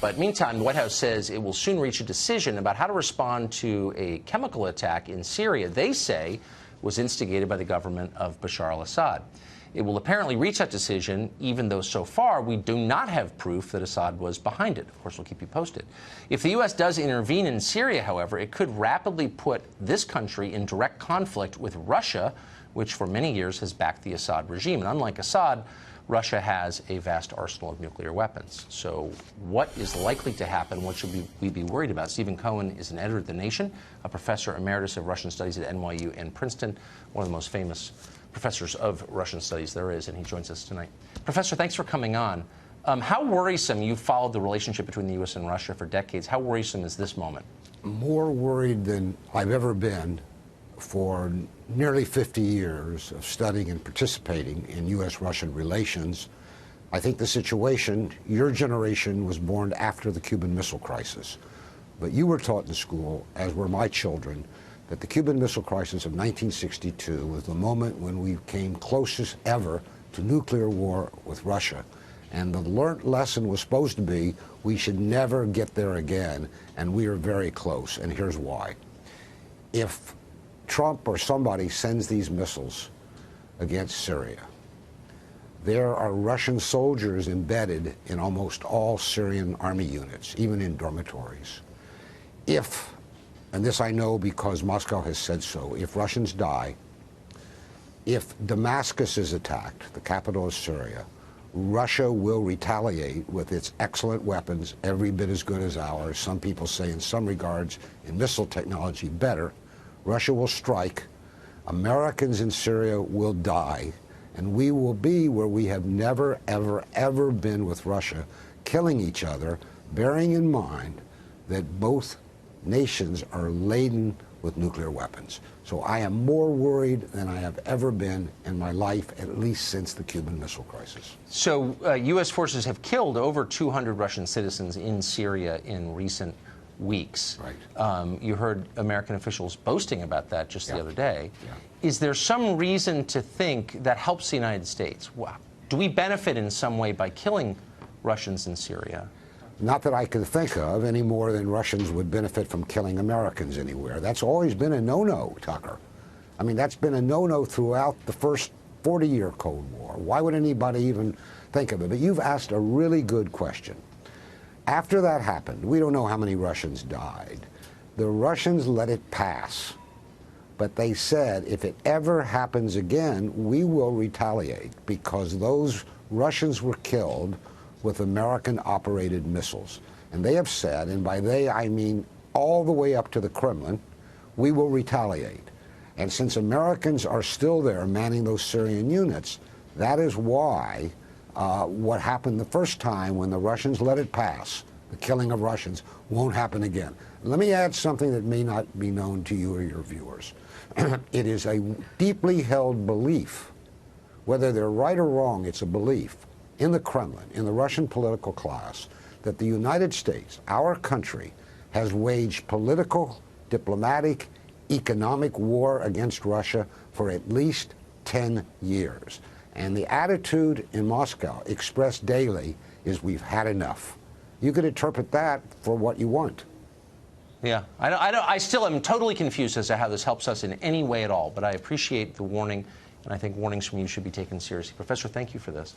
But meantime, the White House says it will soon reach a decision about how to respond to a chemical attack in Syria they say was instigated by the government of Bashar al-Assad. It will apparently reach that decision, even though so far we do not have proof that Assad was behind it. Of course, we'll keep you posted. If the U.S. does intervene in Syria, however, it could rapidly put this country in direct conflict with Russia, which for many years has backed the Assad regime. And unlike Assad, Russia has a vast arsenal of nuclear weapons. So what is likely to happen? What should we be worried about? Stephen Cohen is an editor at The Nation, a professor emeritus of Russian studies at NYU and Princeton, one of the most famous professors of Russian studies there is, and he joins us tonight. Professor, thanks for coming on. How worrisome, you've followed the relationship between the U.S. and Russia for decades, how worrisome is this moment? More worried than I've ever been for nearly 50 years of studying and participating in U.S.-Russian relations. I think the situation, your generation was born after the Cuban Missile Crisis, but you were taught in school, as were my children, that the Cuban Missile Crisis of 1962 was the moment when we came closest ever to nuclear war with Russia. And the learned lesson was supposed to be we should never get there again, and we are very close, and here's why. If Trump or somebody sends these missiles against Syria, there are Russian soldiers embedded in almost all Syrian army units, even in dormitories. If, and this I know because Moscow has said so, if Russians die, if Damascus is attacked, the capital of Syria, Russia will retaliate with its excellent weapons, every bit as good as ours. Some people say in some regards, in missile technology, better. Russia will strike, Americans in Syria will die, and we will be where we have never, ever, ever been with Russia, killing each other, bearing in mind that both nations are laden with nuclear weapons. So I am more worried than I have ever been in my life, at least since the Cuban Missile Crisis. So U.S. forces have killed over 200 Russian citizens in Syria in recent weeks. Right. You heard American officials boasting about that just the other day. Yeah. Is there some reason to think that helps the United States? Do we benefit in some way by killing Russians in Syria? Not that I can think of, any more than Russians would benefit from killing Americans anywhere. That's always been a no-no, Tucker. I mean, that's been a no-no throughout the first 40-year Cold War. Why would anybody even think of it? But you've asked a really good question. After that happened, we don't know how many Russians died. The Russians let it pass. But they said, if it ever happens again, we will retaliate, because those Russians were killed with American-operated missiles. And they have said, and by they I mean all the way up to the Kremlin, we will retaliate. And since Americans are still there manning those Syrian units, that is why what happened the first time when the Russians let it pass, the killing of Russians, won't happen again. Let me add something that may not be known to you or your viewers. It is a deeply held belief, whether they're right or wrong, it's a belief, in the Kremlin, in the Russian political class, that the United States, our country, has waged political, diplomatic, economic war against Russia for at least 10 years. And the attitude in Moscow, expressed daily, is we've had enough. You could interpret that for what you want. Yeah, I still am totally confused as to how this helps us in any way at all, but I appreciate the warning, and I think warnings from you should be taken seriously. Professor, thank you for this.